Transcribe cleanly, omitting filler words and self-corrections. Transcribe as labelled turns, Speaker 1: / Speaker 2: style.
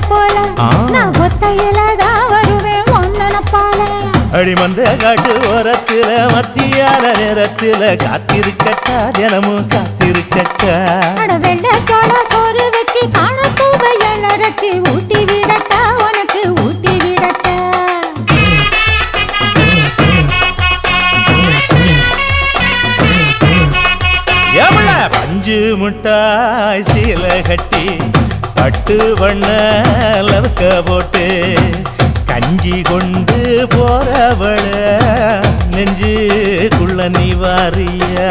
Speaker 1: போல நான் ஒத்தையிலதான் வருவேன் ஒன்னப்பால
Speaker 2: அடிமந்த காட்டு ஓரத்துல மத்தியான நேரத்துல காத்திருக்கட்டா தினமும் காத்திருக்கட்டா
Speaker 1: வெள்ள சோள சோறு வச்சு காண பூவையல் அரைச்சி ஊட்டி விடட்டா உனக்கு ஊட்டி விடட்டா
Speaker 2: எவ்வள பஞ்சு முட்டாய் சீல கட்டி பட்டு வண்ண லவக்க போட்டு கஞ்சி கொண்டு போறவள நெஞ்சுக்குள்ள நீ வாரியா